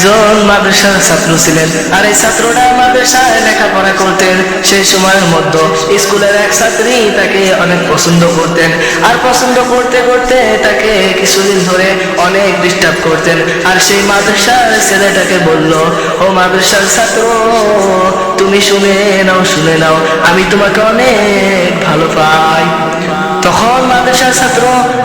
একজন মাদ্রাসার ছাত্র ছিলেন, আর এই ছাত্রটা মাদ্রাসায় লেখাপড়া করতেন। সেই সময়ের মধ্যে স্কুলের এক ছাত্রী তাকে অনেক পছন্দ করতেন, আর পছন্দ করতে করতে তাকে কিছুদিন ধরে অনেক ডিস্টার্ব করতেন। আর সেই মাদ্রাসার ছেলেটাকে বলল, ও মাদ্রাসার ছাত্র, তুমি শুনে নাও, আমি তোমাকে অনেক ভালো পাই। তখন মাদ্রাসার ছাত্র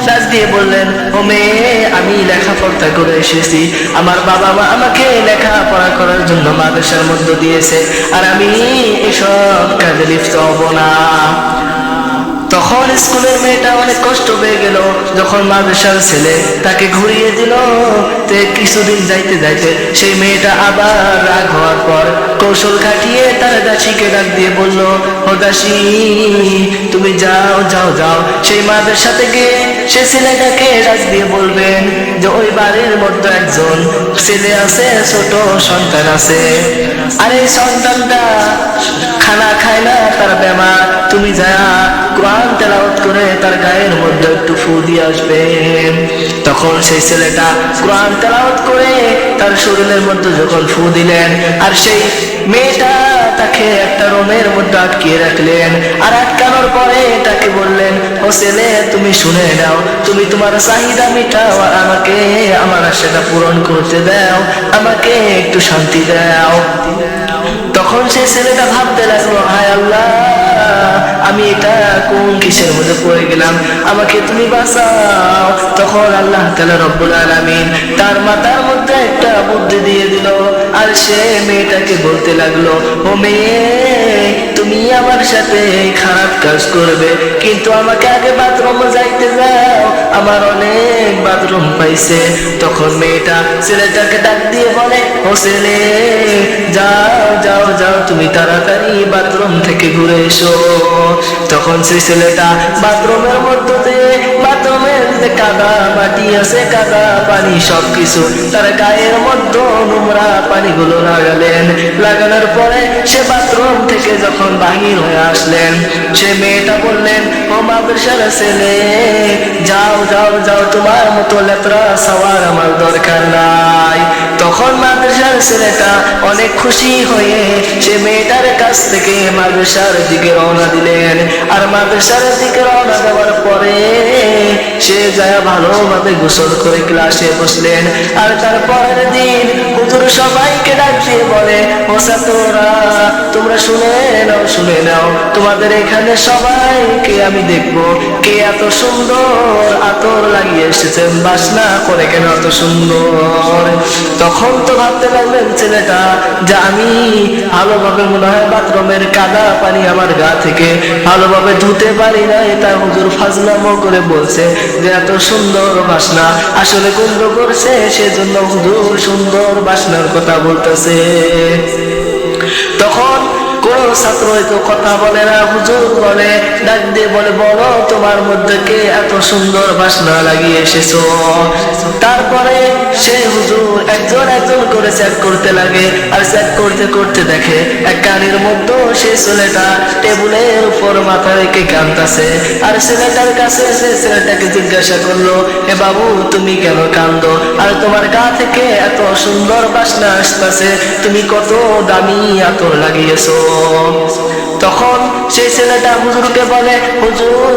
ডাক দিয়ে বললেন, ও মেয়ে, আমি লেখাপড়া করে এসেছি, আমার বাবা মা আমাকে লেখাপড়া করার জন্য মাদ্রাসার মধ্য দিয়েছে, আর আমি এসব কাজে লিপ্ত হব না। তখন স্কুলের মেয়েটা অনেক কষ্ট পেয়ে গেল। যখন মাদ্রাসার ছেলে তাকে ঘুরিয়ে দিল, তে কিছুদিন যাইতে যাইতে সেই মেয়েটা আবার রাগ হওয়ার পর কৌশল খাটিয়ে তার দাসীকে ডাক দিয়ে বলল, ও দাসী, তুমি যাও যাও যাও, সেই মাদ্রাসাতে গিয়ে সে ছেলেটাকে ডাক দিয়ে বলবেন যে ওই বাড়ির মধ্যে একজন ছেলে আছে, ছোট সন্তান আছে, আর এই সন্তানটা খানা খায় না, তার বেমার, তুমি যা কোরআন তেলাওয়াত করে তার গায়ের মধ্যে একটু ফু দিয়ে আসবেন। তখন সেই ছেলেটা কোরআন তেলাওয়াত করে তার শরীরের মধ্যে যখন ফু দিলেন, আর সেই মেয়েটা তাকে একটা রুমের মধ্যে আটকিয়ে রাখলেন, আর আটকানোর পরে তাকে বললেন, ও ছেলে, তুমি শুনে নাও, তুমি তোমার চাহিদা মিটাও, আর আমাকে আমার আশাটা পূরণ করতে দাও, আমাকে একটু শান্তি দাও। তখন সেই ছেলেটা ভাবতে লাগলো, হায় আল্লাহ, আমি এটা কোন কিসের মধ্যে পড়ে গেলাম, আমাকে তুমি বাঁচাও। তখন আল্লাহ তাআলা রব্বুল আলামিন তার মাথার মধ্যে একটা বুদ্ধি দিয়ে দিল, আর সে মেয়েটাকে বলতে লাগলো, ও মেয়ে, তুমি আমার সাথে খারাপ কাজ করবে, কিন্তু আমাকে আগে বাথরুমে যাইতে দাও, আমার অনেক বাথরুম পাইছে। তখন মেয়েটা ছেলেটাকে ডাক দিয়ে বলে, ও ছেলে, যাও যাও যাও, তুমি তাড়াতাড়ি বাথরুম থেকে ঘুরে এসো। তখন সেই ছেলেটা বাথরুমের মধ্যে দিয়ে, বাথরুমের যে কাদা মাটি আছে, কাদা পানি সবকিছু তার গায়ের মধ্যে নোংরা পানিগুলো লাগানোর পরে সে বাথরুম থেকে যখন বাহির হয়ে আসলেন, সে মেয়েটা বললেন, ও মাদ্রাসার ছেলে, যাও যাও যাও, তোমার মতো লেত্রা সওয়ার আমার দরকার নাই। তখন মাদ্রাসার ছেলেটা অনেক খুশি হয়ে সে মেয়েটার কাছ থেকে মাদ্রাসার দিকে রওনা দিলেন, আর মাদ্রাসার দিকে রওনা দেওয়ার পরে সে যায় ভালোভাবে গোসল করে ক্লাসে বসলেন। আর তারপরের দিন হুজুর সবাইকে ডাক দিয়ে বলে, ও ছাত্ররা, তোমরা শুনে নাও, তোমাদের এখানে সবাইকে আমি দেখবো কে এত সুন্দর আতর লাগিয়ে এসেছেন, বাসনা করে কেন এত সুন্দর। তখন তো ভাবতে লাগলেন ছেলেটা যে আমি ভালোভাবে মনে হয় বাথরুমের কাদা পানি আমার গা থেকে ভালোভাবে ধুতে পারি না, এটা হুজুর ফাজলামো করে বলছে যে এত সুন্দর বাসনা, আসলে গন্ধ করছে, সেজন্য হুজুর সুন্দর বাসনার কথা বলতেছে। তখন কোন ছাত্র তো কথা বলে না, হুজুর বলে, ডাক দিয়ে বলে, বলো তোমার মধ্যে কে এত সুন্দর বাসনা লাগিয়ে এসেছো। তারপরে সে হুজুর একজন একজন করে চেক করতে লাগে, আর চেক করতে করতে দেখে এক গাড়ির মধ্যে সে ছেলেটা টেবিলের উপর মাথা রেখে কাঁদতেছে। আর ছেলেটার কাছে সে ছেলেটাকে জিজ্ঞাসা করলো, এ বাবু, তুমি কেন কাঁদো, আর তোমার গা থেকে এত সুন্দর বাসনা আসতেছে, তুমি কত দামি আতর লাগিয়েছো। তখন সেই ছেলেটা হুজুরকে বলে, হুজুর,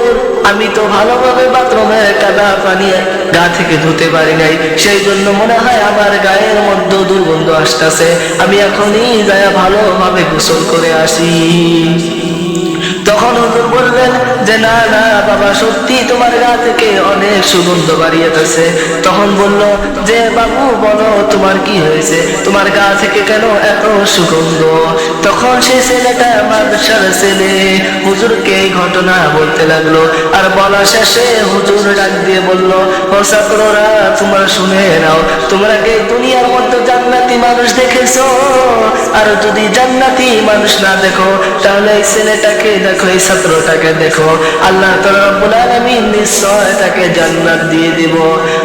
আমি তো ভালোভাবে বাথরুমের কাদা পানি গা থেকে ধুতে পারি নাই, সেই জন্য মনে হয় আমার গায়ের মধ্যে দুর্গন্ধ আসতেছে, আমি এখনই যায় ভালোভাবে গোসল করে আসি। তখন হুজুর বললেন যে না না বাবা, সত্যি তোমার গা থেকে অনেক সুগন্ধ বাড়িয়েছে। তখন বলল যে বাবু, বলো তোমার কি হয়েছে, তোমার গা থেকে কেন এত সুগন্ধ। তখন সেই ছেলেটা মাদ্রাসার ছেলে হুজুরকে এই ঘটনা বলতে লাগলো, আর বলা শেষে হুজুর ডাক দিয়ে বলল, ও ছাত্ররা, তোমরা শুনে নাও, তোমরা কি দুনিয়ার মধ্যে জান্নাতি মানুষ দেখেছো? আর যদি জান্নাতি মানুষ না দেখো, তাহলে এই ছেলেটাকে দেখো, এই ছাত্রটাকে দেখো, আল্লাহ তাআলা রব্বুল আলামিন নিশ্চয় তাকে জান্নাত দিয়ে দিব,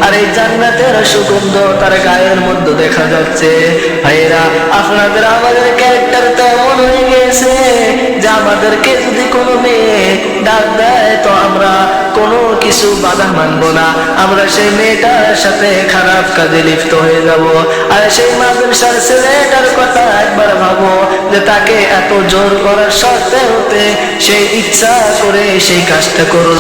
আর এই জান্নাতের সুগন্ধ তার গায়ের মধ্যে দেখা যাচ্ছে। ভাইরা, আপনাদের আমাদের ক্যারেক্টার তো এমন হয়ে গেছে যে আমাদেরকে যদি কোনো মেয়ে ডাক দেয় তো আমরা কোনো কিছু বাধা মানবো না, আমরা সেই মেয়েটার সাথে খারাপ কাজে লিপ্ত হয়ে যাব। আর সেই বংশের ছেলেটার কথা একবার ভাবো, যে তাকে এত জোর করার সত্ত্বেও সে ইচ্ছা করে সেই কাজটা করল।